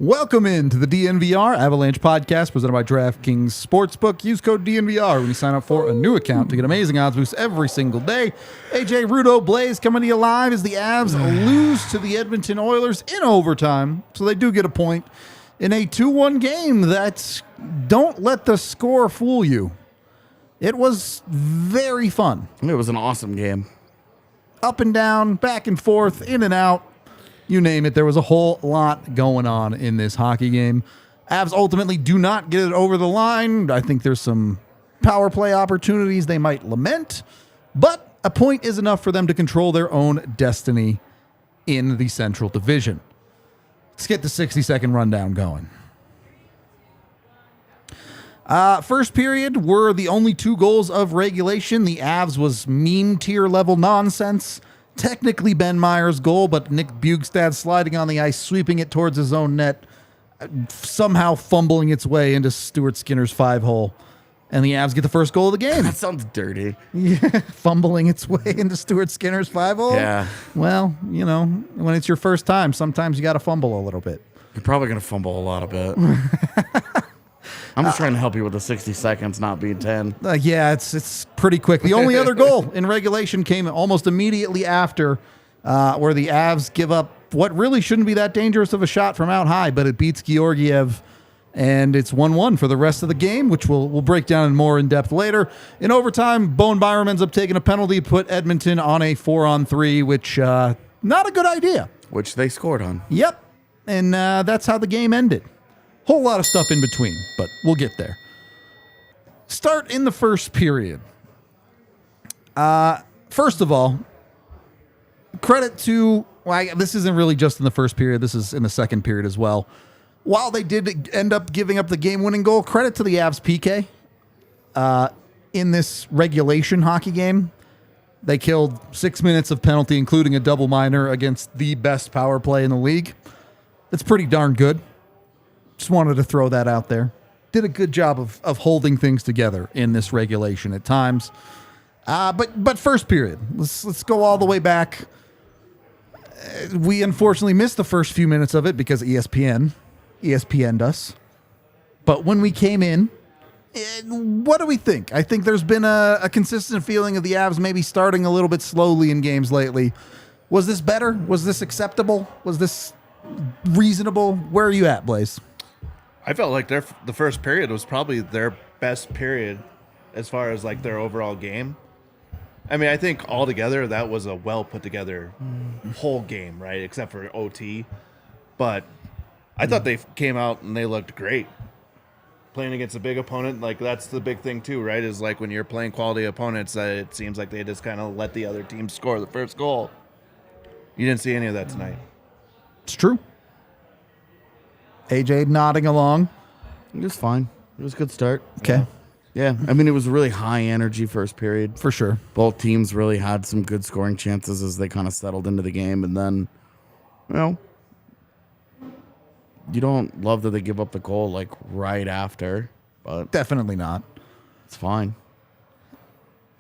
Welcome into the DNVR Avalanche Podcast presented by DraftKings Sportsbook. Use code DNVR when you sign up for a new account to get amazing odds boosts every single day. AJ, Rudo, Blaze coming to you live as the Avs lose to the Edmonton Oilers in overtime. So they do get a point in a 2-1 game. Don't let the score fool you. It was very fun. It was an awesome game. Up and down, back and forth, in and out. You name it. There was a whole lot going on in this hockey game. Avs ultimately do not get it over the line. I think there's some power play opportunities they might lament, but a point is enough for them to control their own destiny in the Central Division. Let's get the 60-second rundown going. First period were the only 2 goals of regulation. The Avs was meme tier level nonsense. Technically Ben Meyer's goal, but Nick Bjugstad sliding on the ice, sweeping it towards his own net, somehow fumbling its way into Stuart Skinner's 5-hole. And the Avs get the first goal of the game. That sounds dirty. Yeah, fumbling its way into Stuart Skinner's 5-hole? Yeah. Well, you know, when it's your first time, sometimes you got to fumble a little bit. You're probably going to fumble a lot of it. I'm just trying to help you with the 60 seconds not being 10. Yeah, it's pretty quick. The only other goal in regulation came almost immediately after, where the Avs give up what really shouldn't be that dangerous of a shot from out high, but it beats Georgiev, and it's 1-1 for the rest of the game, which we'll break down in more in depth later. In overtime, Bowen Byram ends up taking a penalty, put Edmonton on a 4-on-3, which not a good idea. Which they scored on. Yep, and that's how the game ended. Whole lot of stuff in between, but we'll get there. Start in the first period. First of all, credit to, this isn't really just in the first period, this is in the second period as well. While they did end up giving up the game-winning goal, credit to the Avs PK in this regulation hockey game. They killed 6 minutes of penalty, including a double minor against the best power play in the league. That's pretty darn good. Just wanted to throw that out there. Did a good job of holding things together in this regulation at times. But first period, let's go all the way back. We unfortunately missed the first few minutes of it because ESPN'd us. But when we came in, what do we think? I think there's been a consistent feeling of the Avs maybe starting a little bit slowly in games lately. Was this better? Was this acceptable? Was this reasonable? Where are you at, Blaze? I felt like the first period was probably their best period as far as like their overall game. I mean, I think altogether that was a well put together whole game, right? Except for OT. But I thought they came out and they looked great. Playing against a big opponent, like that's the big thing too, right? Is like when you're playing quality opponents, it seems like they just kind of let the other team score the first goal. You didn't see any of that tonight. It's true. AJ nodding along. It was fine. It was a good start. Okay. Yeah. I mean, it was a really high energy first period. For sure. Both teams really had some good scoring chances as they kind of settled into the game. And then, you know, you don't love that they give up the goal like right after, but Definitely not. it's fine.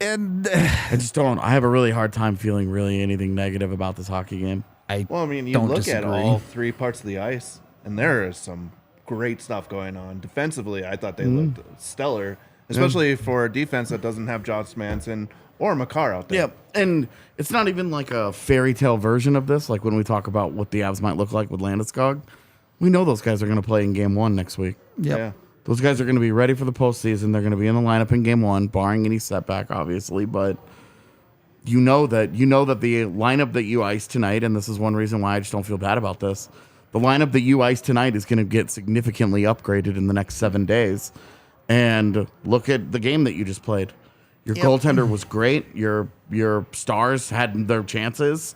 And I have a really hard time feeling really anything negative about this hockey game. Well, I mean, you don't look disagree. at all 3 parts of the ice, and there is some great stuff going on. Defensively, I thought they looked stellar, especially for a defense that doesn't have Josh Manson or Makar out there. Yeah, and it's not even like a fairy tale version of this. Like when we talk about what the Avs might look like with Landeskog, we know those guys are going to play in Game 1 next week. Yep. Yeah. Those guys are going to be ready for the postseason. They're going to be in the lineup in Game 1, barring any setback, obviously. But you know that the lineup that you iced tonight, and this is one reason why I just don't feel bad about this, the lineup that you iced tonight is going to get significantly upgraded in the next 7 days. And look at the game that you just played. Your goaltender was great. Your stars had their chances.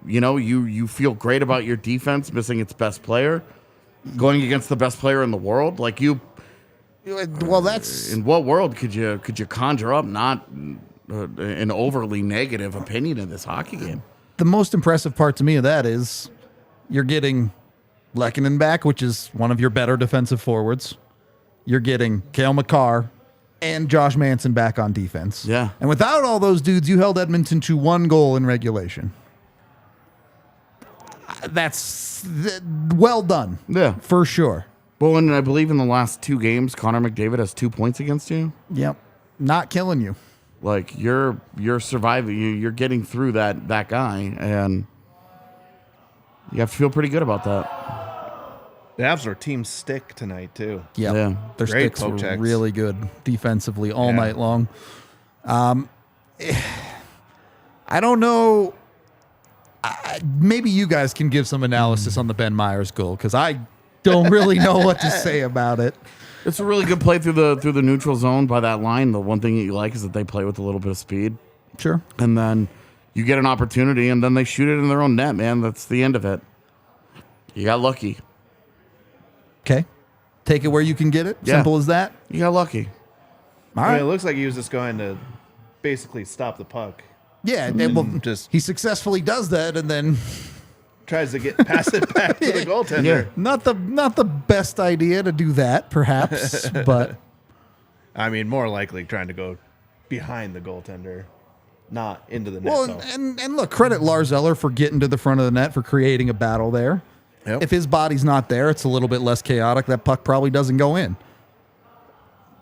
You feel great about your defense missing its best player, going against the best player in the world. Like you, well, that's in what world could you conjure up not an overly negative opinion of this hockey game? the most impressive part to me of that is you're getting Lehkonen back, which is one of your better defensive forwards. You're getting Cale Makar and Josh Manson back on defense. Yeah. And without all those dudes, you held Edmonton to 1 goal in regulation. That's well done. Yeah. For sure. Well, and I believe in the last 2 games, Connor McDavid has 2 points against you. Yep. Not killing you. Like you're surviving. You're getting through that guy, and you have to feel pretty good about that. The Avs are team stick tonight too. Yep. Yeah. Their Great sticks were poke checks. really good defensively all night long. I don't know. Maybe you guys can give some analysis on the Ben Myers goal, because I don't really know what to say about it. It's a really good play through the neutral zone by that line. The one thing that you like is that they play with a little bit of speed. Sure. And then you get an opportunity, and then they shoot it in their own net, man. That's the end of it. You got lucky. Okay. Take it where you can get it. Yeah. Simple as that. You got lucky. All I mean, right. it looks like he was just going to basically stop the puck. Yeah. Just he successfully does that, and then tries to pass it back to the goaltender. Yeah. not the best idea to do that, perhaps, but I mean, more likely trying to go behind the goaltender, not into the net. well, though. and look, credit Lars Eller for getting to the front of the net, for creating a battle there. Yep. If his body's not there, it's a little bit less chaotic. That puck probably doesn't go in.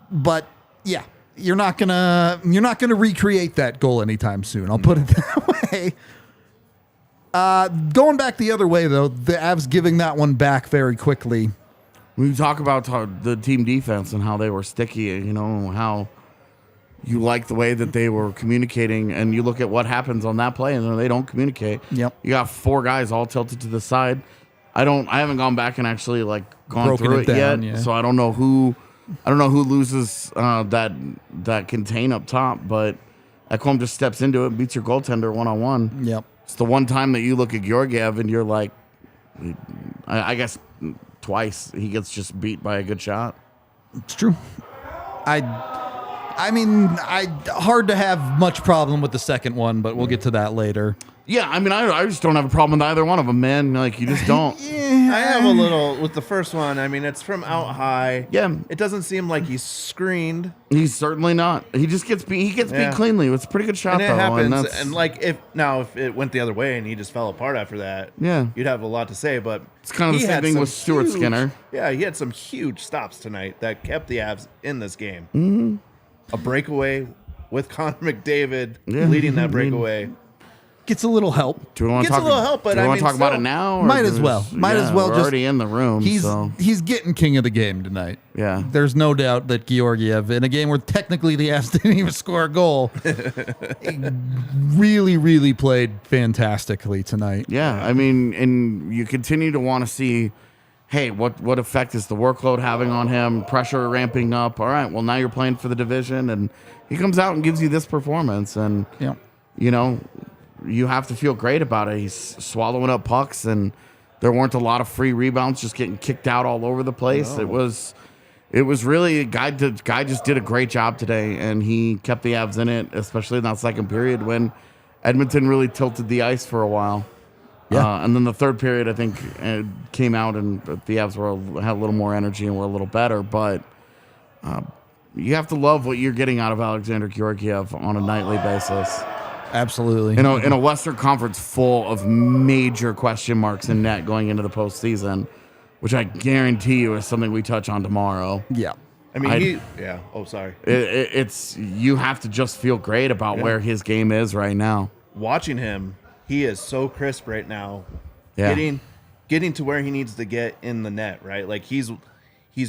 But yeah, you're not gonna recreate that goal anytime soon. I'll put it that way. Going back the other way, though, the Avs giving that one back very quickly. When you talk about the team defense and how they were sticky, you know, how you like the way that they were communicating, and you look at what happens on that play, and they don't communicate. Yep. You got 4 guys all tilted to the side. I haven't gone back and actually like gone Broken through it it down, yet, yeah. so I don't know who loses that contain up top, but Ekholm just steps into it, beats your goaltender 1-on-1. Yep. It's the one time that you look at Georgiev and you're like, I guess twice he gets just beat by a good shot. It's true. I mean, hard to have much problem with the second one, but we'll get to that later. Yeah, I mean, I just don't have a problem with either one of them, man. Like, you just don't. I have a little with the first one. I mean, it's from out high. Yeah. It doesn't seem like he's screened. He's certainly not. He just gets beat. He gets beat cleanly. It's a pretty good shot, And it though. happens. that's- And like if it went the other way and he just fell apart after that, Yeah. you'd have a lot to say. But It's kind of he the same had thing some with Stuart Skinner. Yeah, he had some huge stops tonight that kept the Avs in this game. Mm-hmm. A breakaway with Connor McDavid leading that breakaway. Gets a little help. do we want to Gets talk? a little help, but do we I want to mean, talk about still, it now? or Might do as we well. just- Might as well We're just- already in the room. so. He's getting king of the game tonight. Yeah. There's no doubt that Georgiev, in a game where technically the Avs didn't even score a goal, really, really played fantastically tonight. Yeah, I mean, and you continue to want to see, hey, what effect is the workload having on him? Pressure ramping up. All right, well, now you're playing for the division, and he comes out and gives you this performance, and Yeah. you know, you have to feel great about it. He's swallowing up pucks, and there weren't a lot of free rebounds just getting kicked out all over the place. No. It was really guy just did a great job today, and he kept the Avs in it, especially in that second period when Edmonton really tilted the ice for a while. Yeah. And then the third period, I think, came out and the Avs had a little more energy and were a little better. But you have to love what you're getting out of Alexander Georgiev on a nightly basis. Absolutely. In a Western Conference full of major question marks in net going into the postseason, which I guarantee you is something we touch on tomorrow. Yeah. I mean, Oh, sorry. It's you have to just feel great about where his game is right now. Watching him, he is so crisp right now. Yeah. Getting to where he needs to get in the net, right? Like he's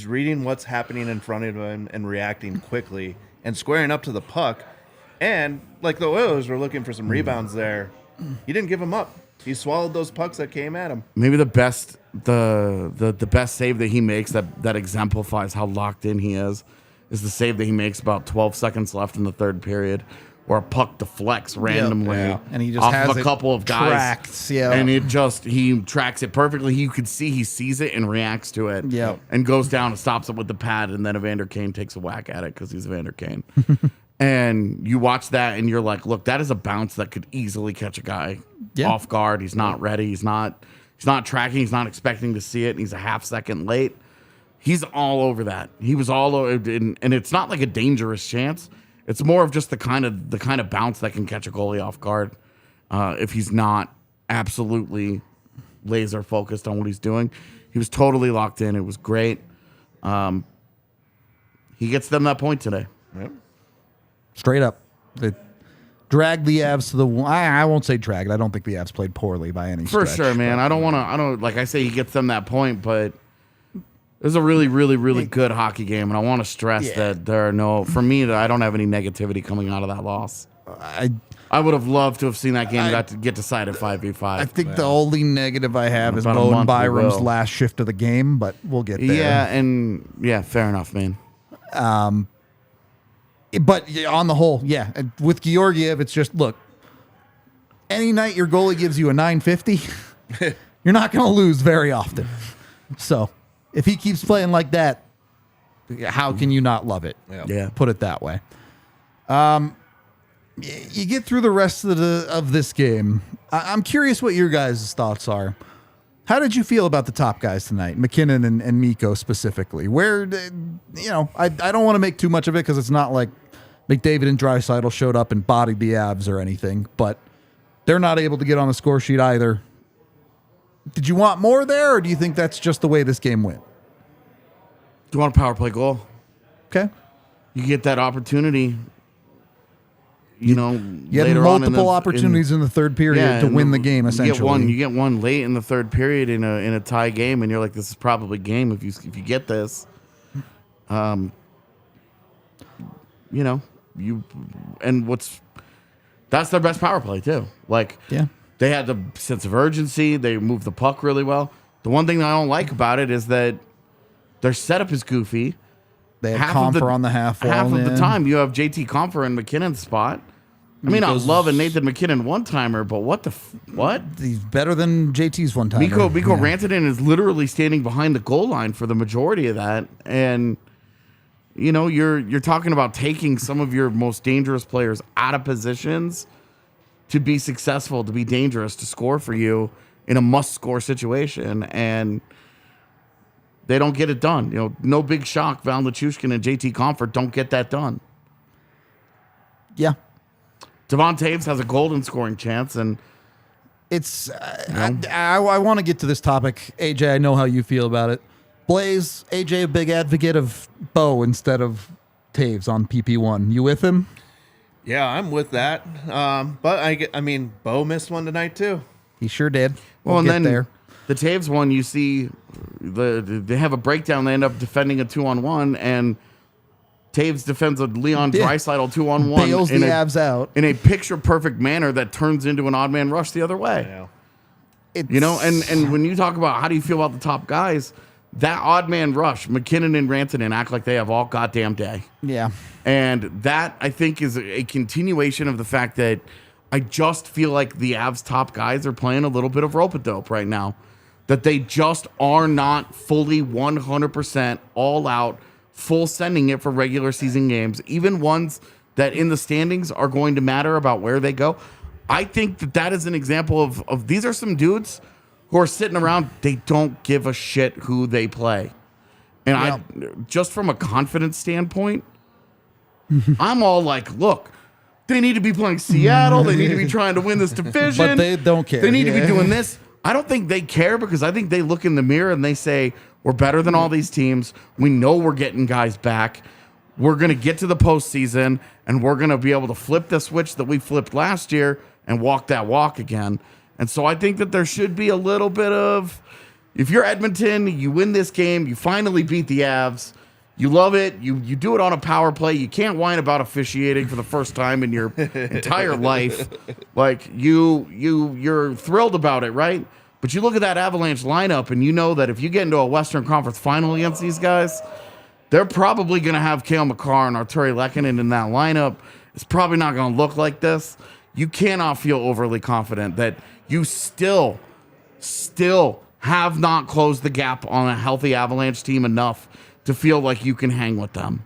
reading what's happening in front of him and reacting quickly and squaring up to the puck. And like the Oilers were looking for some rebounds there, he didn't give them up. He swallowed those pucks that came at him. Maybe the best save that he makes that exemplifies how locked in he is the save that he makes about 12 seconds left in the third period, where a puck deflects randomly And he just off has of a it couple of guys. tracked, yeah. And he tracks it perfectly. You could see he sees it and reacts to it. Yeah. And goes down and stops it with the pad, and then Evander Kane takes a whack at it because he's Evander Kane. And you watch that and you're like, look, that is a bounce that could easily catch a guy off guard. He's not ready. He's not tracking. He's not expecting to see it. And he's a half second late. He's all over that. He was all over, and it's not like a dangerous chance. It's more of just the kind of bounce that can catch a goalie off guard if he's not absolutely laser focused on what he's doing. He was totally locked in. It was great. He gets them that point today. Yep. Straight up. They dragged the Avs to the... I won't say dragged. I don't think the Avs played poorly by any For stretch. sure, man. I don't like I say he gets them that point, but it was a really, really, really good hockey game, and I want to stress that there are no... For me, I don't have any negativity coming out of that loss. I would have loved to have seen that game get decided 5v5. I think the only negative I have is About a Bowen month Byram's ago. last shift of the game, but we'll get there. Yeah, fair enough, man. But on the whole, with Georgiev, it's just, look, any night your goalie gives you a 950, you're not going to lose very often. So if he keeps playing like that, how can you not love it? Yeah. Put it that way. You get through the rest of this game. I'm curious what your guys' thoughts are. How did you feel about the top guys tonight, McKinnon and Mikko specifically? Where, I don't want to make too much of it because it's not like McDavid and Draisaitl showed up and bodied the Avs or anything, but they're not able to get on the score sheet either. Did you want more there, or do you think that's just the way this game went? Do you want a power play goal? Okay. You get that opportunity. You had later multiple opportunities in the third period to win the game. Essentially, you get one late in the third period in a tie game, and you're like, "This is probably game if you get this." That's their best power play too. Like, they had the sense of urgency. They moved the puck really well. The one thing that I don't like about it is that their setup is goofy. They had Comfer on the half wall. Half of the time, you have JT Comfer in McKinnon's spot. I mean, I love a Nathan McKinnon one-timer, but what? He's better than JT's one-timer. Mikko Rantanen is literally standing behind the goal line for the majority of that, and you're talking about taking some of your most dangerous players out of positions to be successful, to be dangerous, to score for you in a must-score situation, and they don't get it done. No big shock. Val Nichushkin and JT Comfer don't get that done. Yeah. Devon Taves has a golden scoring chance, and it's. I want to get to this topic, AJ. I know how you feel about it. Blaze, AJ, a big advocate of Bo instead of Taves on PP1. You with him? Yeah, I'm with that. But I mean, Bo missed one tonight too. He sure did. Well, and then there. The Taves one, you see, they have a breakdown. They end up defending a 2-on-1, and Taves defends a Leon Draisaitl 2-on-1. Bails the Avs out. In a picture-perfect manner that turns into an odd man rush the other way. Yeah. And when you talk about how do you feel about the top guys, that odd man rush, McKinnon and Rantanen act like they have all goddamn day. Yeah. And that, I think, is a continuation of the fact that I just feel like the Avs top guys are playing a little bit of rope-a-dope right now. That they just are not fully 100% all out, full sending it for regular season games, even ones that in the standings are going to matter about where they go. I think that is an example of these are some dudes who are sitting around, they don't give a shit who they play. And I just from a confidence standpoint, I'm all like, look, they need to be playing Seattle. They need to be trying to win this division. But they don't care. They need to be doing this. I don't think they care because I think they look in the mirror and they say, we're better than all these teams. We know we're getting guys back. We're going to get to the postseason and we're going to be able to flip the switch that we flipped last year and walk that walk again. And so I think that there should be a little bit of, if you're Edmonton, you win this game, you finally beat the Avs, you love it, you do it on a power play, you can't whine about officiating for the first time in your entire life. Like you're thrilled about it, right? But you look at that Avalanche lineup and you know that if you get into a Western Conference final against these guys, they're probably going to have Cale Makar and Arturi Lehkonen in that lineup. It's probably not going to look like this. You cannot feel overly confident that you still have not closed the gap on a healthy Avalanche team enough to feel like you can hang with them.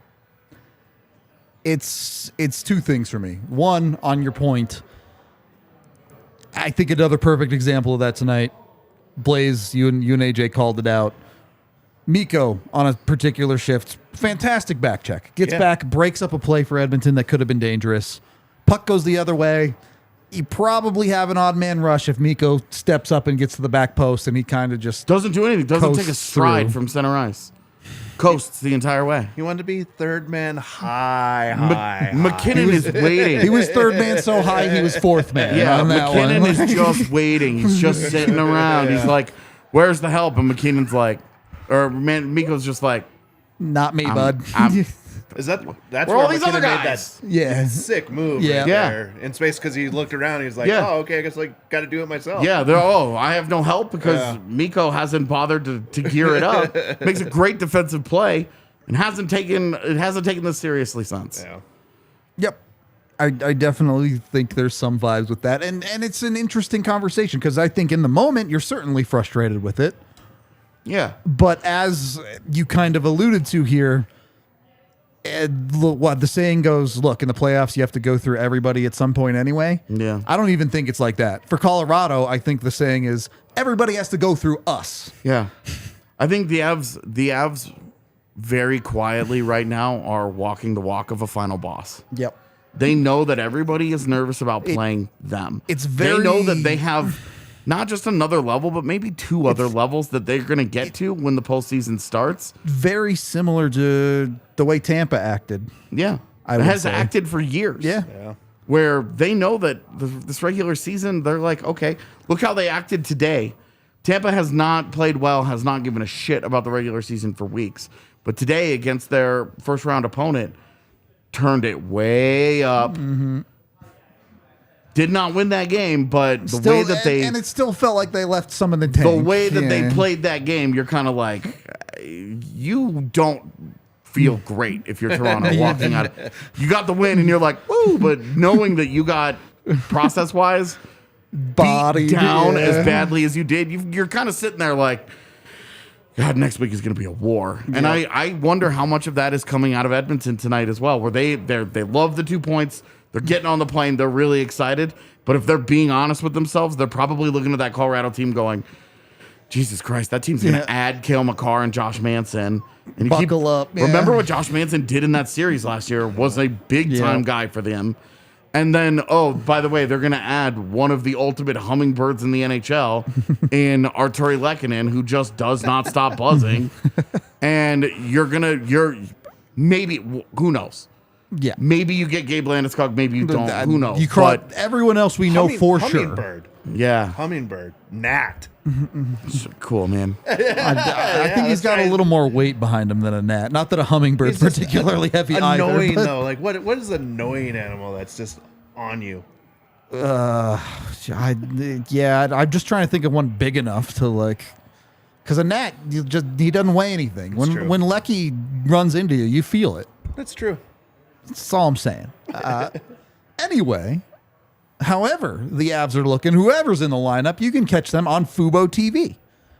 It's two things for me. One, on your point, I think another perfect example of that tonight, Blaze, you and AJ called it out. Mikko on a particular shift, fantastic back check. Gets back, breaks up a play for Edmonton that could have been dangerous. Puck goes the other way. you probably have an odd man rush if Mikko steps up and gets to the back post and he kind of just Doesn't do anything. Doesn't take a coasts stride through. from center ice. Coasts the entire way. He wanted to be third man high. McKinnon is waiting. He was third man so high he was fourth man. Yeah, on that McKinnon one. is just waiting. He's just sitting around. He's like, "Where's the help?" And McKinnon's like, Mikko's just like, Not me, bud. Is that's Where where all these other McKinnon made guys? that Yeah. sick move Yeah. right Yeah. there in space because he looked around and he was like, Yeah. oh, okay, I guess like got to do it myself. Yeah, I have no help because Mikko hasn't bothered to gear it up. Makes a great defensive play and hasn't taken this seriously since. Yeah. Yep. I definitely think there's some vibes with that. And it's an interesting conversation because I think in the moment you're certainly frustrated with it. Yeah. But as you kind of alluded to here, what the saying goes, look, in the playoffs, you have to go through everybody at some point anyway. Yeah. I don't even think it's like that. For Colorado, I think the saying is everybody has to go through us. Yeah. I think the Avs very quietly right now are walking the walk of a final boss. Yep. They know that everybody is nervous about playing them. They know that they have not just another level, but maybe two other levels that they're going to get to when the postseason starts. Very similar to the way Tampa acted. Yeah. I It would has say. acted for years. Yeah. Where they know that this regular season, they're like, okay, look how they acted today. Tampa has not played well, has not given a shit about the regular season for weeks. But today, against their first round opponent, turned it way up. Mm-hmm. Did not win that game, but the Still, way that they and it still felt like they left some in the tank. the way that they Yeah. played that game, you're kind of like, you don't feel great if you're Toronto walking out. You got the win, and you're like, woo! But knowing that you got process wise Bodied, down yeah. as badly as you did, you're kind of sitting there like, God, next week is going to be a war. And I wonder how much of that is coming out of Edmonton tonight as well, where they love the 2 points. They're getting on the plane. They're really excited. But if they're being honest with themselves, they're probably looking at that Colorado team going, Jesus Christ, that team's going to add Cale Makar and Josh Manson. And Buckle up. Yeah. Remember what Josh Manson did in that series last year? Was a big-time guy for them. And then, oh, by the way, they're going to add one of the ultimate hummingbirds in the NHL in Arturi Lehkonen, who just does not stop buzzing. And maybe, who knows? Yeah. Maybe you get Gabe Landeskog, maybe you don't. Who knows? You But everyone else we know for sure. Hummingbird. yeah, Hummingbird. Gnat. cool, man. I think he's got a little more weight behind him than a gnat. Not that a hummingbird's It's just particularly heavy either. Annoying but- though. Like what is an annoying animal that's just on you? I'm just trying to think of one big enough to like, because a gnat, he doesn't weigh anything. true. When Lecky runs into you, you feel it. That's true. That's all I'm saying. Anyway, however the Avs are looking, whoever's in the lineup, you can catch them on Fubo TV.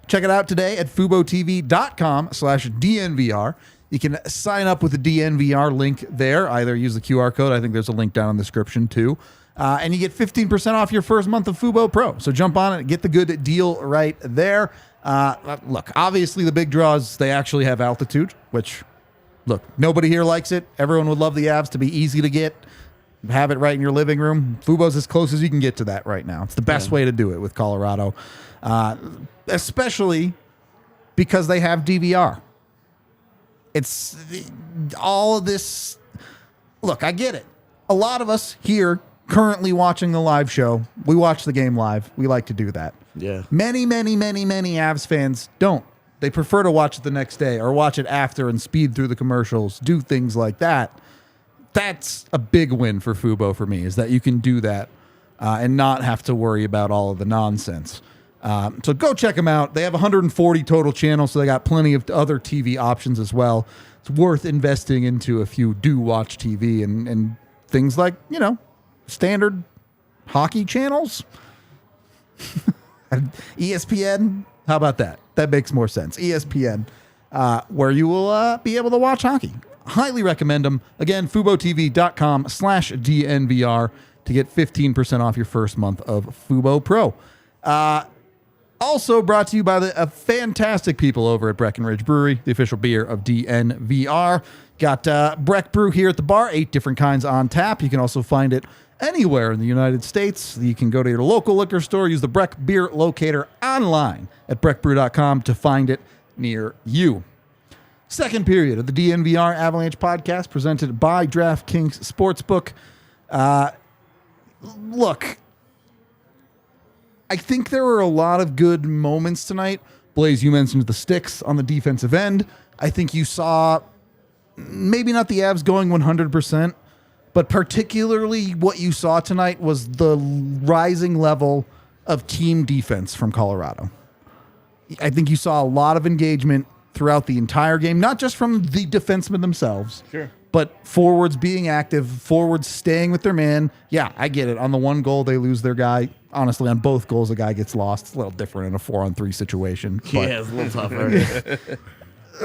Check it out today at FuboTV.com/DNVR. You can sign up with the DNVR link there. Either use the QR code. I think there's a link down in the description too. And you get 15% off your first month of Fubo Pro. So jump on it and get the good deal right there. Look, obviously the big draws, they actually have altitude, which... Look, nobody here likes it. Everyone would love the Avs to be easy to get. Have it right in your living room. Fubo's as close as you can get to that right now. It's the best way to do it with Colorado, especially because they have DVR. It's all of this. Look, I get it. A lot of us here currently watching the live show, we watch the game live. We like to do that. Yeah. Many Avs fans don't. They prefer to watch it the next day or watch it after and speed through the commercials, do things like that. That's a big win for Fubo for me, is that you can do that and not have to worry about all of the nonsense. So go check them out. They have 140 total channels, so they got plenty of other TV options as well. It's worth investing into if you do watch TV and things like, standard hockey channels. ESPN. How about that? That makes more sense. ESPN, where you will be able to watch hockey. Highly recommend them. Again, FuboTV.com/DNVR to get 15% off your first month of Fubo Pro. Also brought to you by the fantastic people over at Breckenridge Brewery, the official beer of DNVR. Got Breck Brew here at the bar, 8 different kinds on tap. You can also find it anywhere in the United States. You can go to your local liquor store, use the Breck Beer Locator online at breckbrew.com to find it near you. Second period of the DNVR Avalanche Podcast presented by DraftKings Sportsbook. Look, I think there were a lot of good moments tonight. Blaze, you mentioned the sticks on the defensive end. I think you saw maybe not the Avs going 100%, but particularly what you saw tonight was the rising level of team defense from Colorado. I think you saw a lot of engagement throughout the entire game, not just from the defensemen themselves, Sure. but forwards being active, forwards staying with their man. Yeah, I get it. On the one goal, they lose their guy. Honestly, on both goals, a guy gets lost. It's a little different in a 4-on-3 situation. But, Yeah, it's a little tougher.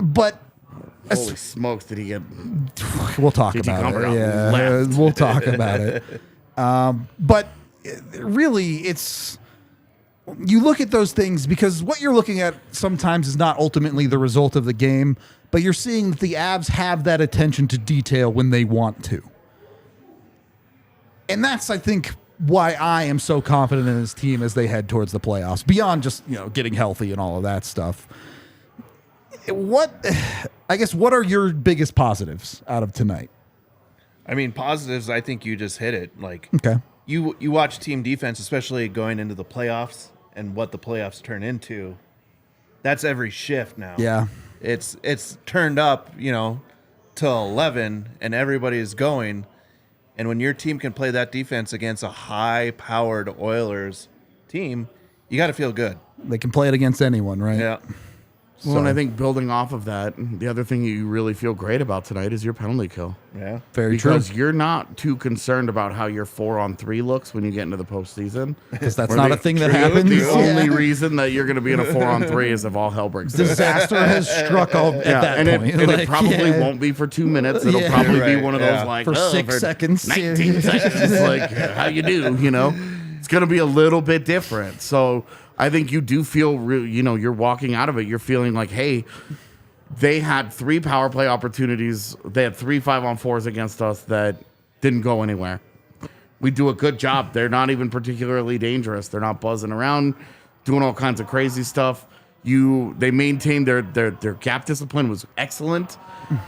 but Holy smokes, did he get... we'll talk Did you about come it. around Yeah, left? we'll talk about it. But really, it's... You look at those things because what you're looking at sometimes is not ultimately the result of the game, but you're seeing that the Avs have that attention to detail when they want to. And that's, I think, why I am so confident in this team as they head towards the playoffs, beyond just, getting healthy and all of that stuff. What are your biggest positives out of tonight? I mean, positives, I think you just hit it. Like, Okay. you watch team defense, especially going into the playoffs and what the playoffs turn into. That's every shift now. Yeah. It's turned up, to 11, and everybody's going. And when your team can play that defense against a high-powered Oilers team, you got to feel good. They can play it against anyone, right? Yeah. Well, and I think building off of that, the other thing you really feel great about tonight is your penalty kill. Yeah. Very true. Because you're not too concerned about how your 4-on-3 looks when you get into the postseason. Because that's Where not the- a thing that the happens. only reason that you're going to be in a 4-on-3 is if all hell breaks loose. Disaster has struck at that and point. it probably won't be for 2 minutes. It'll Yeah. probably be Right, one of yeah. those like For 6 seconds. 19 seconds. Like how you do, It's going to be a little bit different. So I think you do feel, you're walking out of it. You're feeling like, hey, they had 3 power play opportunities. They had 3 5-on-4s against us that didn't go anywhere. We do a good job. They're not even particularly dangerous. They're not buzzing around, doing all kinds of crazy stuff. They maintained their gap discipline was excellent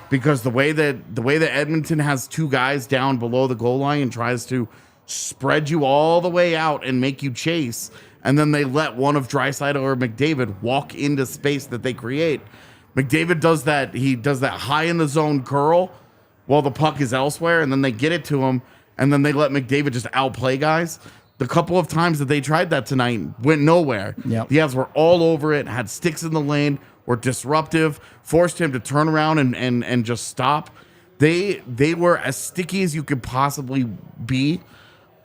because the way that Edmonton has 2 guys down below the goal line and tries to spread you all the way out and make you chase, and then they let one of Draisaitl or McDavid walk into space that they create. McDavid does that. He does that high in the zone curl while the puck is elsewhere, and then they get it to him, and then they let McDavid just outplay guys. The couple of times that they tried that tonight went nowhere. Yep. The Avs were all over it, had sticks in the lane, were disruptive, forced him to turn around and just stop. They were as sticky as you could possibly be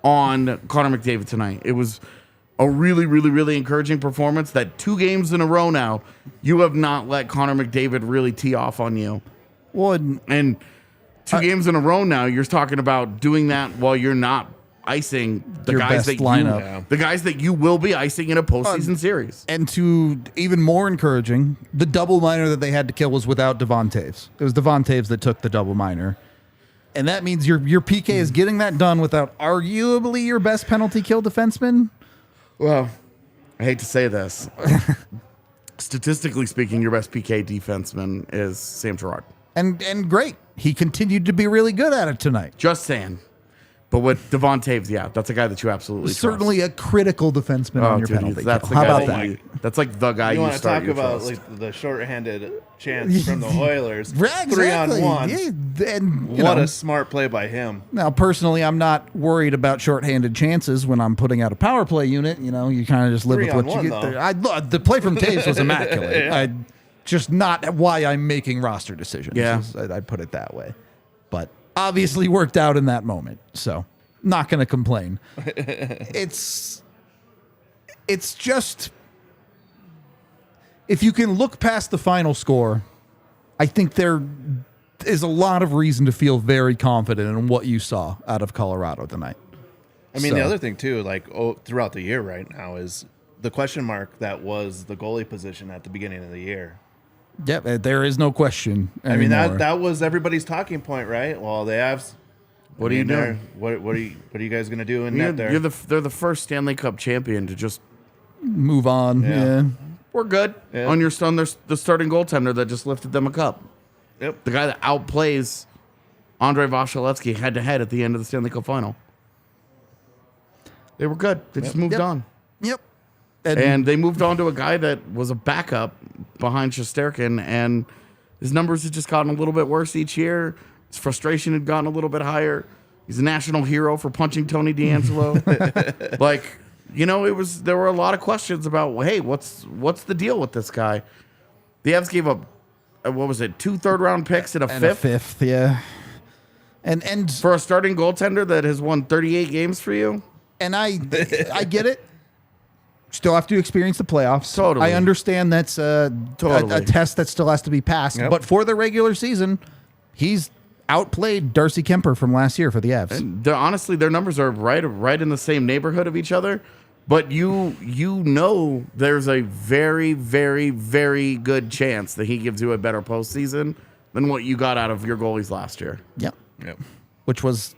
on Connor McDavid tonight. It was a really, really, really encouraging performance that 2 games in a row now, you have not let Connor McDavid really tee off on you. Well, And 2 games in a row now, you're talking about doing that while you're not icing the Your guys best that lineup. the guys that you will be icing in a postseason series. and to even more encouraging, the double minor that they had to kill was without Devon Taves. It was Devon Taves that took the double minor. And that means your PK is getting that done without arguably your best penalty kill defenseman. Well, I hate to say this. Statistically speaking, your best PK defenseman is Sam Girard. And great. He continued to be really good at it tonight. Just saying. But with Devon Taves, yeah, that's a guy that you absolutely Certainly a critical defenseman on your dude, penalty that's kill. the How guy about that that? you- that's like the guy You you, want to start talk your about trust. like the shorthanded chance from the Oilers? Yeah, exactly. 3-on-1. Yeah, and, you What know, a smart play by him. now, personally, I'm not worried about shorthanded chances when I'm putting out a power play unit. You kind of just live with what you 3-on-1 get there. The play from Taves was immaculate. Yeah. Just not why I'm making roster decisions. Yeah. I'd put it that way. But obviously worked out in that moment. So not going to complain. It's just, if you can look past the final score, I think there is a lot of reason to feel very confident in what you saw out of Colorado tonight. I mean, So- the other thing too, throughout the year right now, is the question mark that was the goalie position at the beginning of the year. Yep, there is no question I mean, anymore. that was everybody's talking point, right? Well, the Avs What are you doing? What are you guys gonna do in net there? They're the first Stanley Cup champion to just Move on. Yeah. we're good on your son. There's the starting goaltender that just lifted them a cup. Yep. The guy that outplays Andrei Vasilevsky head to head at the end of the Stanley Cup final. They were good. They just moved on. Yep. And they moved on to a guy that was a backup behind Shesterkin, and his numbers had just gotten a little bit worse each year. His frustration had gotten a little bit higher. He's a national hero for punching Tony D'Angelo. There were a lot of questions about, hey, what's the deal with this guy? The Avs gave up, 2 third-round picks and a fifth? Yeah. And For a starting goaltender that has won 38 games for you? And I get it. Still have to experience the playoffs. Totally. I understand that's a test that still has to be passed. Yep. But for the regular season, he's outplayed Darcy Kemper from last year for the Avs. And honestly, their numbers are right in the same neighborhood of each other. But you know there's a very, very, very good chance that he gives you a better postseason than what you got out of your goalies last year. Yep. Yep. Which was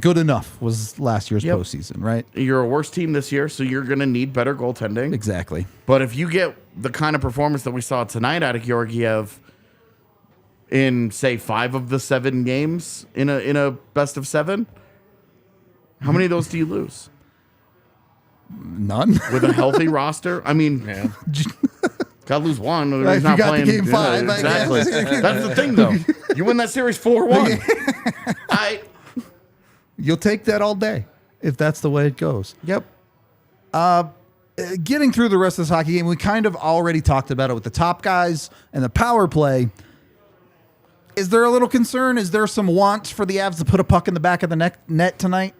good enough was last year's postseason, right? You're a worse team this year, so you're going to need better goaltending. Exactly. But if you get the kind of performance that we saw tonight out of Georgiev in, say, 5 of the 7 games in a best of 7, how many of those do you lose? None. With a healthy roster? I mean, gotta lose one. Or he's not got playing. the game 5. Exactly. That's the thing, though. You win that series 4-1. You'll take that all day if that's the way it goes. Yep. Getting through the rest of this hockey game, we kind of already talked about it with the top guys and the power play. Is there a little concern? Is there some want for the Avs to put a puck in the back of the net tonight?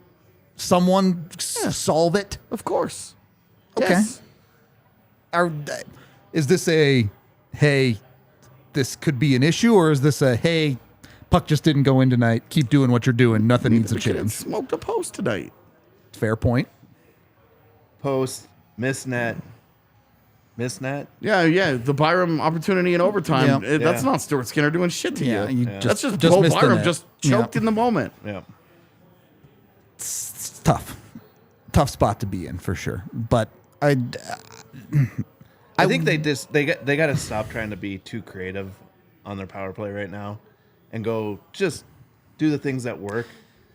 Someone solve it? Of course. Okay. Yes. Is this a, hey, this could be an issue, or is this a, hey, puck just didn't go in tonight, keep doing what you're doing, nothing needs to change? Smoked a post tonight. Fair point. Post, miss net. Yeah, the Byram opportunity in overtime. Yeah. That's not Stuart Skinner doing shit to you. That's just Bowen missed the Byram net. just choked in the moment. Yeah. It's tough spot to be in for sure. But I think they got to stop trying to be too creative on their power play right now, and go just do the things that work.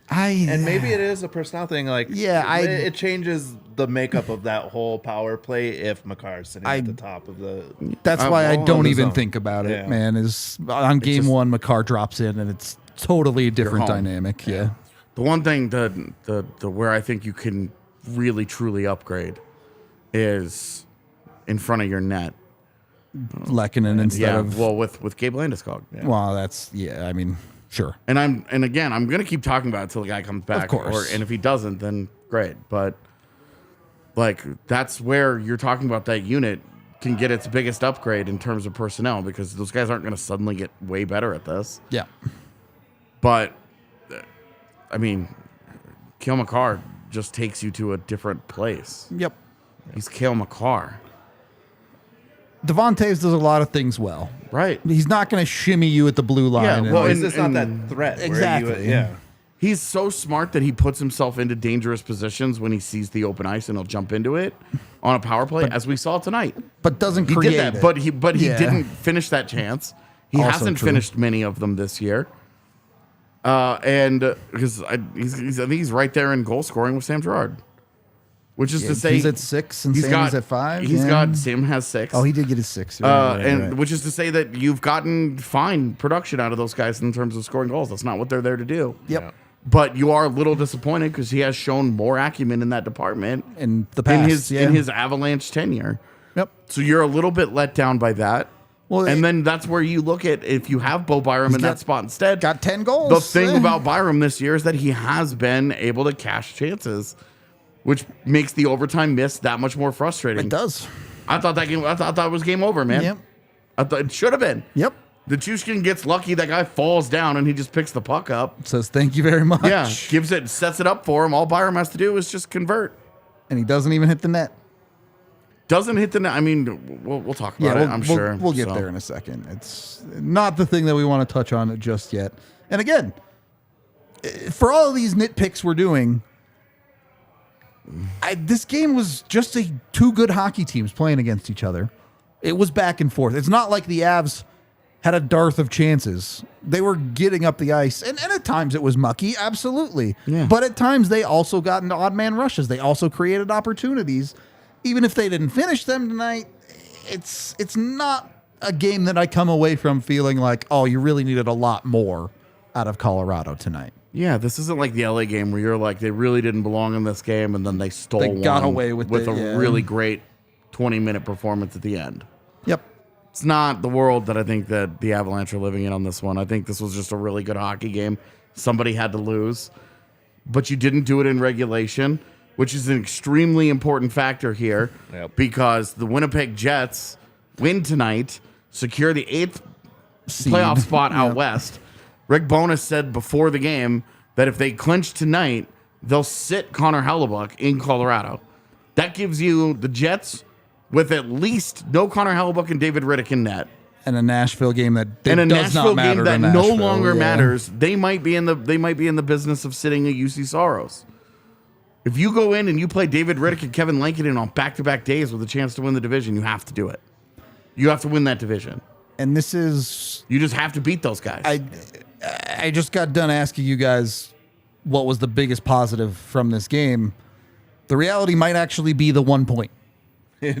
And maybe it is a personnel thing. Like, it changes the makeup of that whole power play if Makar's sitting at the top of the. That's why I don't even zone. think about it, Yeah. man. Is on game just, 1, Makar drops in, and it's totally a different home. dynamic. Yeah. The one thing the where I think you can really truly upgrade is in front of your net. Lehkonen instead of with Gabe Landeskog. Yeah. Well, that's I mean, sure. And again, I'm gonna keep talking about it until the guy comes back. Of course. And if he doesn't, then great. But like that's where you're talking about that unit can get its biggest upgrade in terms of personnel, because those guys aren't gonna suddenly get way better at this. Yeah. But I mean, Cale Makar just takes you to a different place. Yep. He's Cale Makar. Devontae's does a lot of things well. Right. He's not going to shimmy you at the blue line. Yeah, and- well, It's just not that threat. where Exactly. He's so smart that he puts himself into dangerous positions when he sees the open ice, and he'll jump into it on a power play, as we saw tonight. but doesn't He create did that, it. but he Yeah. didn't finish that chance. He Also hasn't true. finished many of them this year. And because I think he's right there in goal scoring with Sam Girard, which is to say he's at 6 and Sam's at 5. Sam has 6. Oh, he did get his 6. Which is to say that you've gotten fine production out of those guys in terms of scoring goals. That's not what they're there to do. Yep. Yeah. But you are a little disappointed because he has shown more acumen in that department In the past, in his Avalanche tenure. Yep. So you're a little bit let down by that. Well, And then that's where you look at if you have Bo Byram in that spot instead. Got 10 goals. The thing about Byram this year is that he has been able to cash chances, which makes the overtime miss that much more frustrating. It does. I thought it was game over, man. Yep. I thought it should have been. Yep. The Chushkin gets lucky. That guy falls down and he just picks the puck up. Says thank you very much. Yeah, sets it up for him. All Byram has to do is just convert. And he doesn't even hit the net. Doesn't hit the net. I mean, we'll talk about it, I'm sure. We'll get there in a second. It's not the thing that we want to touch on just yet. And again, for all of these nitpicks we're doing, this game was just two good hockey teams playing against each other. It was back and forth. It's not like the Avs had a dearth of chances. They were getting up the ice, and at times it was mucky, absolutely. Yeah. But at times they also got into odd man rushes. They also created opportunities. Even if they didn't finish them tonight, it's not a game that I come away from feeling like, oh, you really needed a lot more out of Colorado tonight. Yeah, this isn't like the LA game where you're like, they really didn't belong in this game, and then they stole They got one away with it, a yeah. really great 20-minute performance at the end. Yep. It's not the world that I think that the Avalanche are living in on this one. I think this was just a really good hockey game. Somebody had to lose, but you didn't do it in regulation, which is an extremely important factor here. Yep. Because the Winnipeg Jets win tonight, secure the 8th Seed. playoff spot out Yep. west. Rick Bowness said before the game that if they clinch tonight, they'll sit Connor Hellebuck in Colorado. That gives you the Jets with at least no Connor Hellebuck and David Riddick in net. And a Nashville game that And a does Nashville not matter game that to no Nashville, longer yeah. matters. They might be in the business of sitting a UC Soros. If you go in and you play David Riddick and Kevin Lankinen on back-to-back days with a chance to win the division, you have to do it. You have to win that division. And this is... You just have to beat those guys. I just got done asking you guys what was the biggest positive from this game. The reality might actually be the 1 point.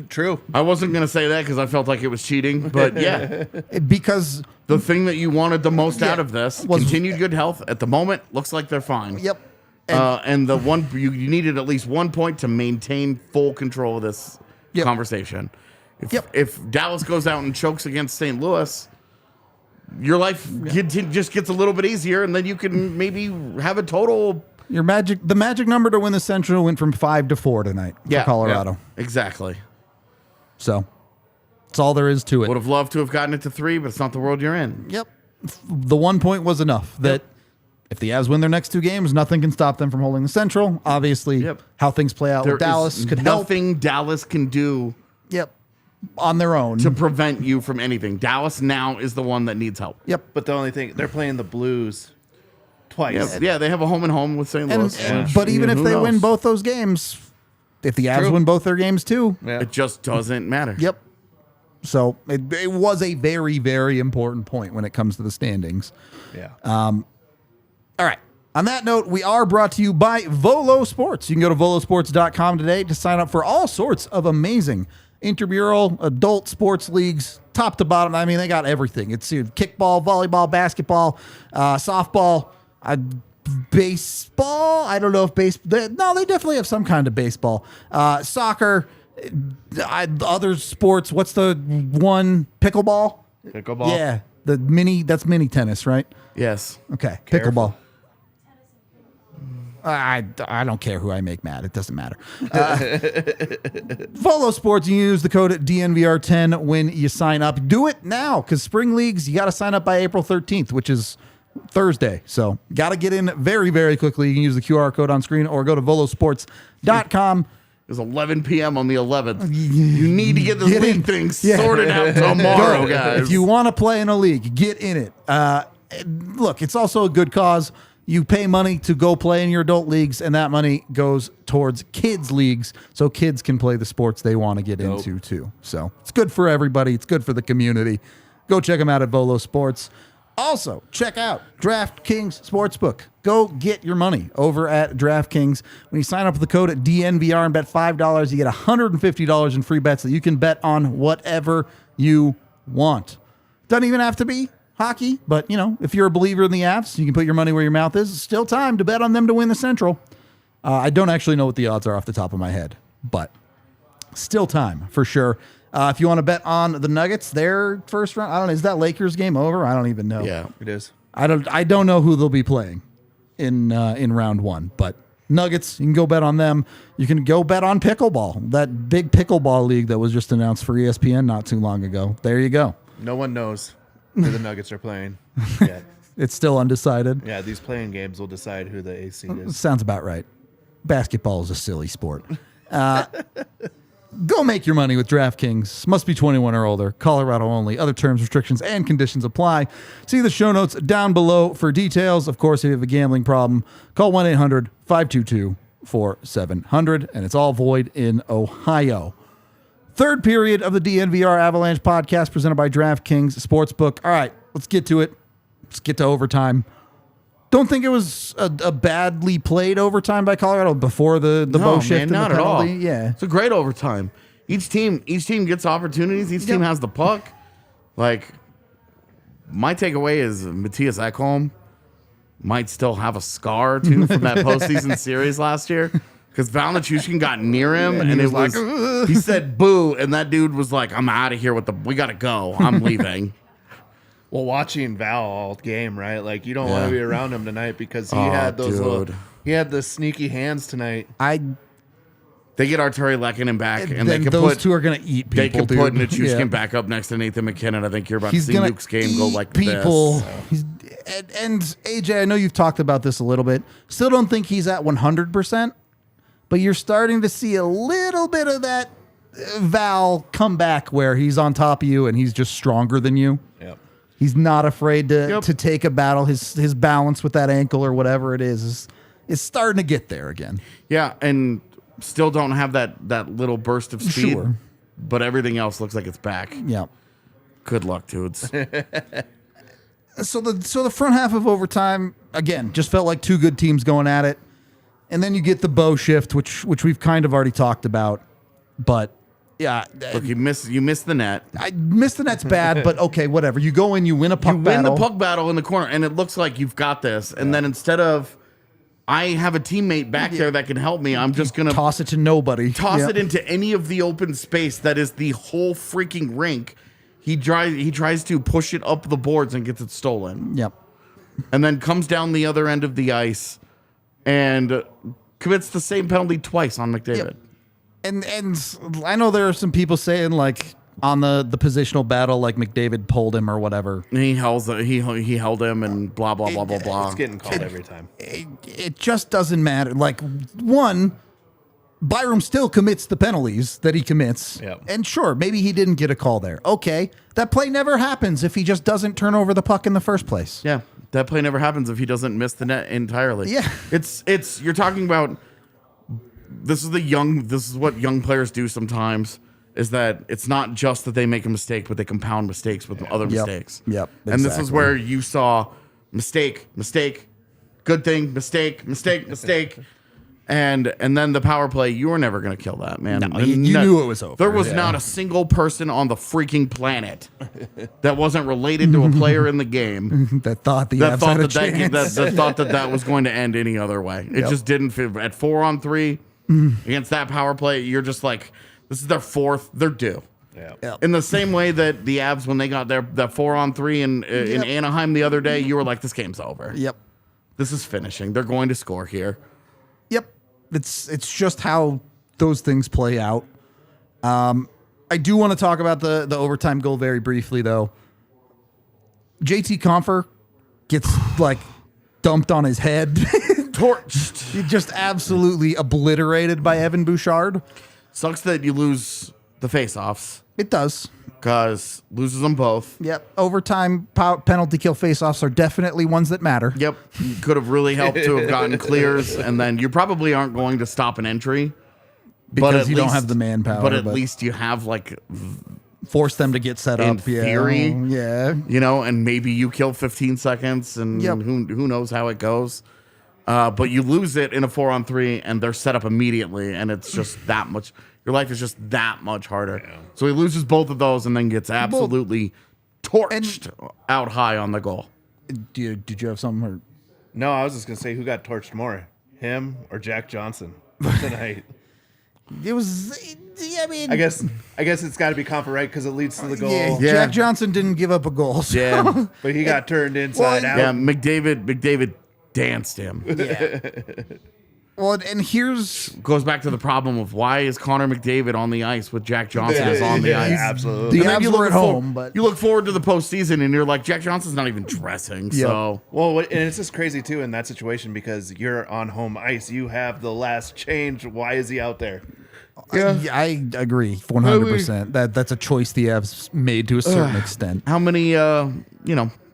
True. I wasn't going to say that because I felt like it was cheating, but yeah. Because... The thing that you wanted the most Yeah, out of this, was- continued good health. At the moment, looks like they're fine. Yep. And the one you needed at least 1 point to maintain full control of this Yep. conversation. Yep. If Dallas goes out and chokes against St. Louis, your life just gets a little bit easier, and then you can maybe have a total. The magic number to win the Central went from 5 to 4 tonight for Colorado. Yeah, exactly. So that's all there is to it. Would have loved to have gotten it to 3, but it's not the world you're in. Yep. The 1 point was enough that if the Avs win their next 2 games, nothing can stop them from holding the Central. Obviously, Yep. how things play out There with Dallas is could help. nothing Dallas can do Yep. On their own. to prevent you from anything. Dallas now is the one that needs help. Yep. But the only thing, they're playing the Blues twice. Yeah, they have a home and home with St. Louis. But even if who they knows? win both those games, if the Avs True. win both their games too, Yeah. It just doesn't matter. yep. So it was a very, very important point when it comes to the standings. Yeah. All right. On that note, we are brought to you by Volo Sports. You can go to volosports.com today to sign up for all sorts of amazing intramural adult sports leagues, top to bottom. I mean, they got everything. It's kickball, volleyball, basketball, softball, baseball. I don't know if no, they definitely have some kind of baseball, soccer, other sports. What's the one? Pickleball. Pickleball. Yeah, that's mini tennis, right? Yes. Okay, Careful. pickleball. I don't care who I make mad. It doesn't matter. Volo Sports, you use the code DNVR10 when you sign up. Do it now because spring leagues, you got to sign up by April 13th, which is Thursday. So got to get in very, very quickly. You can use the QR code on screen or go to volosports.com. It's 11 p.m. on the 11th. You need to get this Get in. league thing Yeah. sorted out tomorrow, guys. If you want to play in a league, get in it. Look, it's also a good cause. You pay money to go play in your adult leagues, and that money goes towards kids' leagues so kids can play the sports they want to get into, too. So it's good for everybody. It's good for the community. Go check them out at Volo Sports. Also, check out DraftKings Sportsbook. Go get your money over at DraftKings. When you sign up with the code at DNVR and bet $5, you get $150 in free bets that you can bet on whatever you want. Doesn't even have to be hockey, but, if you're a believer in the Avs, you can put your money where your mouth is. It's still time to bet on them to win the Central. I don't actually know what the odds are off the top of my head, but still time for sure. If you want to bet on the Nuggets, their first round, I don't know, is that Lakers game over? I don't even know. Yeah. It is. I don't know who they'll be playing in round one, but Nuggets, you can go bet on them. You can go bet on pickleball, that big pickleball league that was just announced for ESPN not too long ago. There you go. No one knows who the Nuggets are playing yet. It's still undecided. Yeah, these playing games will decide who the AC is. Sounds about right. Basketball is a silly sport. Go make your money with DraftKings. Must be 21 or older. Colorado only. Other terms, restrictions, and conditions apply. See the show notes down below for details. Of course, if you have a gambling problem, call 1-800-522-4700, and it's all void in Ohio. Third period of the DNVR Avalanche podcast presented by DraftKings Sportsbook. All right, let's get to it. Let's get to overtime. Don't think it was a badly played overtime by Colorado before the bow shift and not the at all. penalty. Yeah, it's a great overtime. Each team gets opportunities. Each team has the puck. Like, my takeaway is Matthias Ekholm might still have a scar too from that postseason series last year, because Val Nichushkin got near him and it was like, he said boo, and that dude was like, I'm out of here we gotta go. I'm leaving. Well, watching Val all game, right? Like, you don't want to be around him tonight because he had those he had the sneaky hands tonight. They get Arturi Lehkonen back, and then those two are going to eat people. They can put Nichushkin back up next to Nathan McKinnon. I think you're about to see Luke's game go like people. this. And AJ, I know you've talked about this a little bit. Still don't think he's at 100%, but you're starting to see a little bit of that Val come back where he's on top of you and he's just stronger than you. Yep. He's not afraid to take a battle. His balance with that ankle or whatever it is starting to get there again. Yeah, and still don't have that little burst of speed. Sure. But everything else looks like it's back. Yeah. Good luck, dudes. So the front half of overtime, again, just felt like two good teams going at it. And then you get the bow shift, which we've kind of already talked about. But yeah, look, you miss the net. I missed the net's bad, but okay, whatever. You go in, you win a puck battle. You win the puck battle in the corner, and it looks like you've got this. And then instead of, I have a teammate back there that can help me, I'm just going to toss it to nobody. Toss it into any of the open space that is the whole freaking rink. He tries to push it up the boards and gets it stolen. Yep. And then comes down the other end of the ice and commits the same penalty twice on McDavid. Yep. And I know there are some people saying, like, on the positional battle, like McDavid pulled him or whatever. He held him and blah blah blah blah blah. It's getting called every time. It just doesn't matter. Like, one, Byram still commits the penalties that he commits. Yep. And sure, maybe he didn't get a call there. Okay, that play never happens if he just doesn't turn over the puck in the first place. Yeah, that play never happens if he doesn't miss the net entirely. Yeah, it's you're talking about. This is what young players do sometimes, is that it's not just that they make a mistake, but they compound mistakes with other mistakes. Yep. Exactly. And this is where you saw mistake, good thing, mistake. And then the power play, you were never going to kill that, man. No, you knew it was over. There was not a single person on the freaking planet that wasn't related to a player in the game that thought that was going to end any other way. It just didn't fit. At 4-on-3 against that power play, you're just like, this is their fourth. They're due. Yeah. Yep. In the same way that the Avs, when they got that 4-on-3 in Anaheim the other day, you were like, this game's over. Yep. This is finishing. They're going to score here. Yep. It's just how those things play out. I do want to talk about the overtime goal very briefly, though. JT Compher gets like dumped on his head. Torched. He just absolutely obliterated by Evan Bouchard. Sucks that you lose the face-offs. It does. Because loses them both. Yep. Overtime penalty kill face-offs are definitely ones that matter. Yep. Could have really helped to have gotten clears, and then you probably aren't going to stop an entry. Because you don't have the manpower. But at least you have, like, force them to get set up. In theory. Yeah. You know, and maybe you kill 15 seconds, and who knows how it goes. But you lose it in a 4-on-3, and they're set up immediately, and it's just that much. Your life is just that much harder. Yeah. So he loses both of those and then gets absolutely torched out high on the goal. Did you have something? Or? No, I was just going to say, who got torched more, him or Jack Johnson tonight? It was, I mean... I guess it's got to be Compher, right? Because it leads to the goal. Yeah. Jack Johnson didn't give up a goal. So. Yeah. But he got turned inside out. Yeah, McDavid danced him. Yeah. Well, and here's... Goes back to the problem of why is Connor McDavid on the ice with Jack Johnson is on the ice. Absolutely. The Avs were at home, but... You look forward to the postseason, and you're like, Jack Johnson's not even dressing, so... Well, and it's just crazy, too, in that situation, because you're on home ice. You have the last change. Why is he out there? I agree 100%. That's a choice the Avs made to a certain extent. How many, how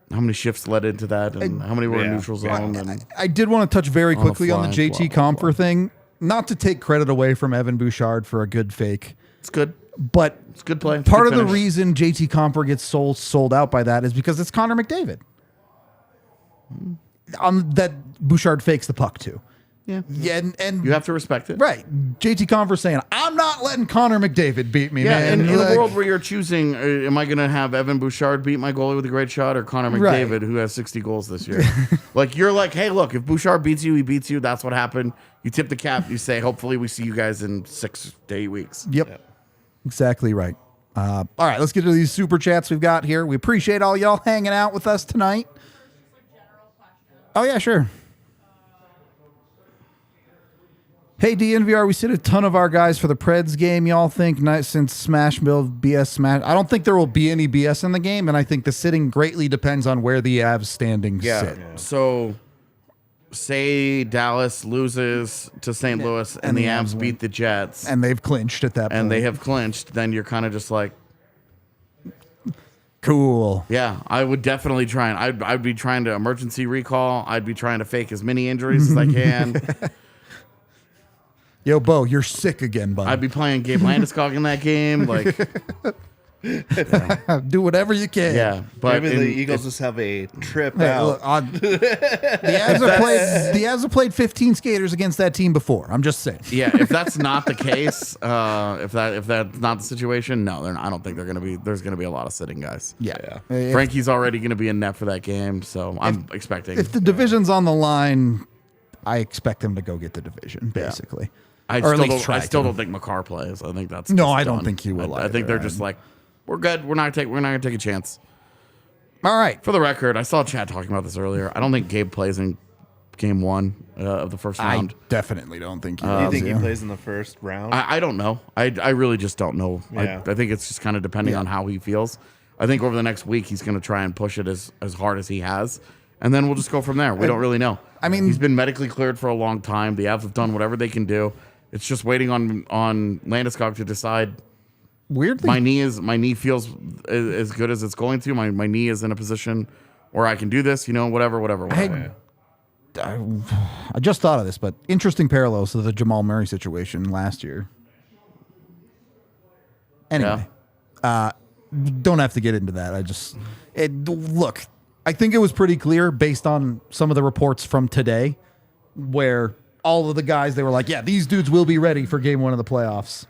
many shifts led into that, and how many were in neutral zone? And I did want to touch very On the quickly on the fly, JT blah, blah, Compher thing. Not to take credit away from Evan Bouchard for a good fake, it's good. but It's a good play. It's a part good of the finish. reason JT Compher gets sold out by that is because it's Connor McDavid. That Bouchard fakes the puck to. Yeah. Yeah, and You have to respect it. right. JT Compher saying, I'm not letting Connor McDavid beat me, Yeah, man. in a Like, world where you're choosing, am I going to have Evan Bouchard beat my goalie with a great shot, or Connor Right. McDavid, who has 60 goals this year? You're like, hey, look, if Bouchard beats you, he beats you. That's what happened. You tip the cap. You say, hopefully we see you guys in 6 to 8 weeks. Yep. Exactly right. All right, let's get to these super chats we've got here. We appreciate all y'all hanging out with us tonight. Oh, yeah, sure. Hey, DNVR, we sit a ton of our guys for the Preds game. Y'all think since Smash Build BS Smash? I don't think there will be any BS in the game, and I think the sitting greatly depends on where the Avs standings sit. So, say Dallas loses to St. Louis and the Avs beat the Jets, And they've clinched at that point. and they have clinched, then you're kind of just like, Cool. yeah, I would definitely try and I'd be trying to emergency recall. I'd be trying to fake as many injuries as I can. Yo, Bo, you're sick again, buddy. I'd be playing Gabe Landeskog in that game. Like, Do whatever you can. yeah, but Maybe the Eagles just have a trip Hey, out. look, the Avs have played 15 skaters against that team before. I'm just saying. yeah, if that's not the case, if that's not the situation, no, I don't think there's gonna be a lot of sitting guys. Yeah. Frankie's already gonna be in net for that game, so I'm expecting. If the division's on the line, I expect them to go get the division, basically. I or at still, least don't, try I still to. don't think McCarr plays. I think that's No, just I don't done. think he will I think either. they're just like, we're good. We're not gonna take a chance. All right. For the record, I saw Chad talking about this earlier. I don't think Gabe plays in game 1 of the first I round. definitely don't think he Do you does. think he yeah. plays in the first round? I don't know. I really just don't know. Yeah. I think it's just kind of depending on how he feels. I think over the next week he's going to try and push it as hard as he has, and then we'll just go from there. We don't really know. I mean, he's been medically cleared for a long time. The Avs have done whatever they can do. It's just waiting on Landeskog to decide. Weirdly, My knee feels as good as it's going to. My knee is in a position where I can do this. Whatever. I just thought of this, but interesting parallels to the Jamal Murray situation last year. Anyway, don't have to get into that. Look, I think it was pretty clear based on some of the reports from today where all of the guys, they were like, yeah, these dudes will be ready for game 1 of the playoffs.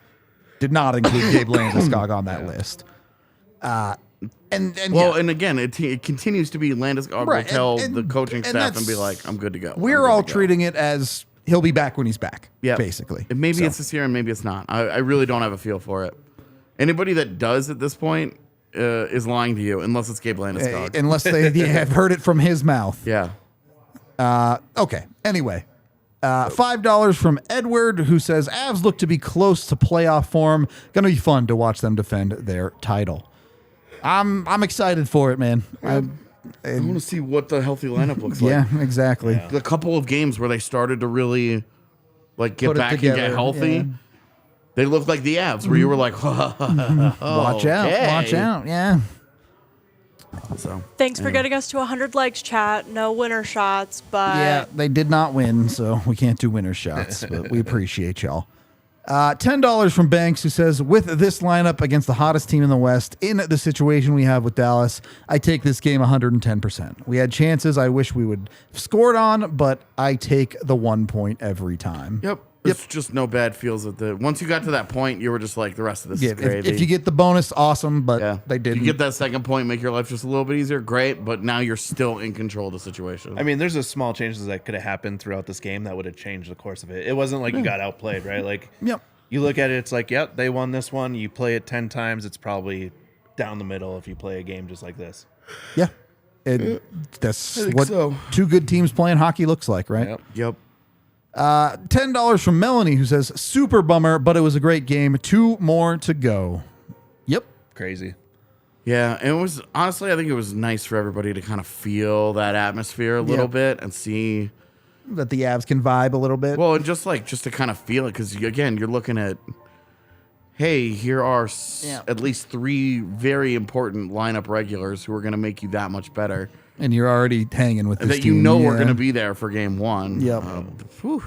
Did not include Gabe Landeskog on that list. And again, it continues to be Landeskog Right, will tell and the coaching and staff and that's- be like, I'm good to go. we're all treating it as he'll be back when he's back, basically. And maybe So, it's this year and maybe it's not. I really don't have a feel for it. Anybody that does at this point is lying to you, unless it's Gabe Landeskog. unless they have heard it from his mouth. Yeah. Okay. Anyway, $5 from Edward, who says Avs look to be close to playoff form. Going to be fun to watch them defend their title. I'm excited for it, man. I want to see what the healthy lineup looks like. Yeah, exactly. The couple of games where they started to really get Put it back and together, get healthy, yeah. they looked like the Avs, where you were like, Watch out. Yeah. So Thanks for getting us to 100 likes, chat. No winner shots, but Yeah, they did not win, so we can't do winner shots, but we appreciate y'all. $10 from Banks, who says, with this lineup against the hottest team in the West, in the situation we have with Dallas, I take this game 110%. We had chances I wish we would have scored on, but I take the 1 point every time. Yep. It's just no bad feels at the. Once you got to that point, you were just like, the rest of this Yeah, is gravy. if you get the bonus, awesome, but they If didn't. you get that second point, make your life just a little bit easier, great, but now you're still in control of the situation. I mean, there's a small changes that could have happened throughout this game that would have changed the course of it. It wasn't like you got outplayed, right? Like, Yep. you look at it, it's like, yep, they won this one. You play it 10 times, it's probably down the middle if you play a game just like this. Yeah. That's think what so. two good teams playing hockey looks like, right? Yep. $10 from Melanie, who says, super bummer, but it was a great game. 2 more to go. Yep. Crazy. Yeah, and it was honestly, I think it was nice for everybody to kind of feel that atmosphere a little bit and see. That the Avs can vibe a little bit. Well, and just to kind of feel it, because again, you're looking at hey, here are at least 3 very important lineup regulars who are going to make you that much better. And you're already hanging with this That team. you know we're going to be there for game 1. Yep. Whew.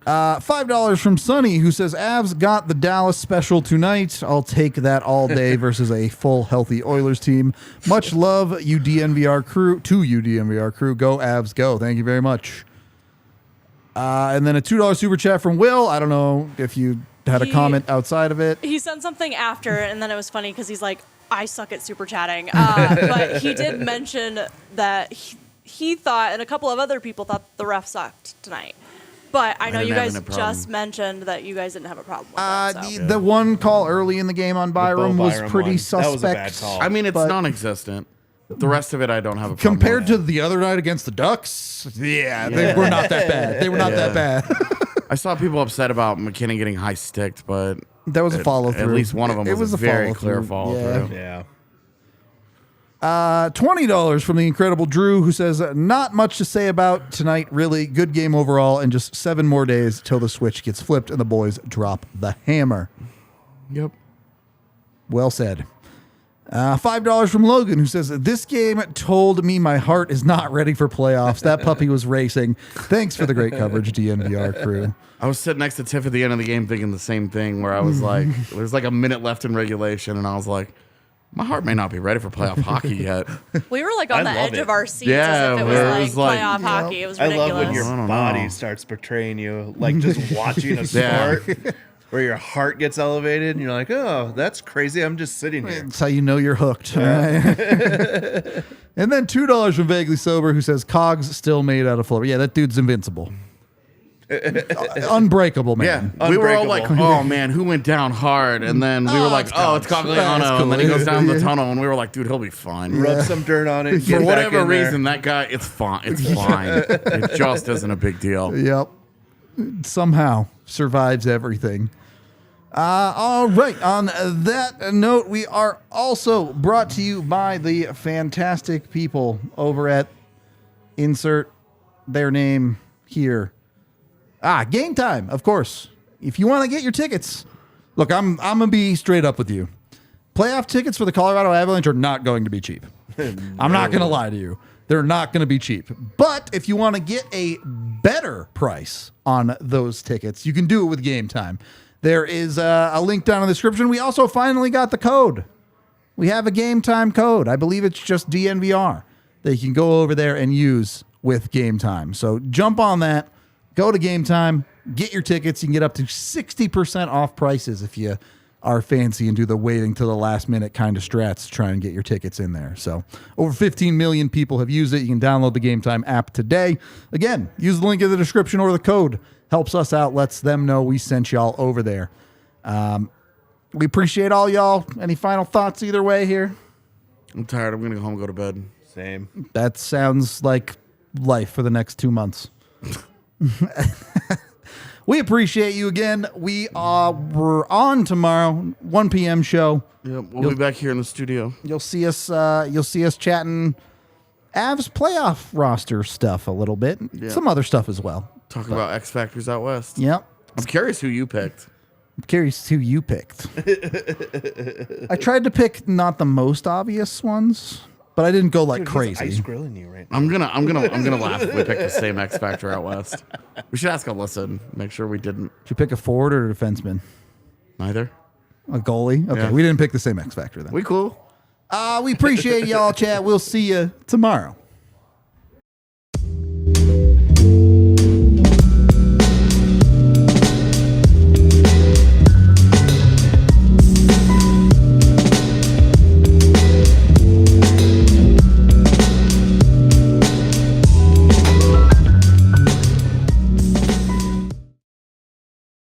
$5 from Sonny, who says, Avs got the Dallas special tonight. I'll take that all day versus a full, healthy Oilers team. Much love, you DNVR crew. To you, DNVR crew. Go, Avs, go. Thank you very much. And then a $2 super chat from Will. I don't know if you had a comment outside of it. He sent something after, and then it was funny because he's like, I suck at super chatting. But he did mention that he thought, and a couple of other people thought the ref sucked tonight. But I know you guys just mentioned that you guys didn't have a problem with that. The one call early in the game on Byram was pretty suspect. That was a bad call. I mean, it's non-existent. The rest of it, I don't have a problem compared with. to the other night against the Ducks, they were not that bad. They were not that bad. I saw people upset about McKinnon getting high sticked, but that was a follow through. At least one of them was a very clear follow through. Yeah. $20 from the incredible Drew, who says, not much to say about tonight, really. Good game overall, and just 7 more days till the switch gets flipped and the boys drop the hammer. Yep. Well said. $5 from Logan, who says, this game told me my heart is not ready for playoffs. That puppy was racing. Thanks for the great coverage, DNVR crew. I was sitting next to Tiff at the end of the game thinking the same thing, where I was like, there's like a minute left in regulation, and I was like, my heart may not be ready for playoff hockey yet. We were like on the edge of our seats Yeah, as if it was like playoff hockey. It was I ridiculous. love when your body starts betraying you, like just watching a sport where your heart gets elevated and you're like, oh, that's crazy. I'm just sitting here. That's how you know you're hooked. Right? And then $2 from Vaguely Sober, who says, Cogs still made out of Florida. Yeah, that dude's invincible. Unbreakable, man. Yeah, we were all like, oh man, who went down hard? And then we were like, oh, it's Cogliano. And then he goes down the tunnel, and we were like, dude, he'll be fine. Rub some dirt on it. For whatever reason, that guy, it's fine. It's fine. It just isn't a big deal. Yep. Somehow survives everything. All right. On that note, we are also brought to you by the fantastic people over at insert their name here. Game Time, of course. If you want to get your tickets, look, I'm gonna be straight up with you. Playoff tickets for the Colorado Avalanche are not going to be cheap. I'm not gonna lie to you. They're not going to be cheap. But if you want to get a better price on those tickets, you can do it with Game Time. There is a link down in the description. We also finally got the code. We have a Game Time code. I believe it's just DNVR that you can go over there and use with Game Time. So jump on that. Go to Game Time, get your tickets. You can get up to 60% off prices if you are fancy and do the waiting till the last minute kind of strats to try and get your tickets in there. So over 15 million people have used it. You can download the Game Time app today. Again, use the link in the description or the code. Helps us out, lets them know we sent y'all over there. We appreciate all y'all. Any final thoughts either way here? I'm tired. I'm going to go home and go to bed. Same. That sounds like life for the next 2 months. We appreciate you again. We're on tomorrow, 1 p.m. show. Yep, we'll be back here in the studio. You'll see us. You'll see us chatting Avs playoff roster stuff a little bit. Yeah. Some other stuff as well. Talk about X Factors out west. Yep. I'm curious who you picked. I'm curious who you picked. I tried to pick not the most obvious ones, but I didn't go like crazy. He's ice grilling you right now. I'm gonna laugh if we pick the same X Factor out west. We should ask Alyssa and make sure we didn't. Did you pick a forward or a defenseman? Neither. A goalie? Okay, Yeah. we didn't pick the same X Factor then. We cool. We appreciate y'all, chat. We'll see you tomorrow.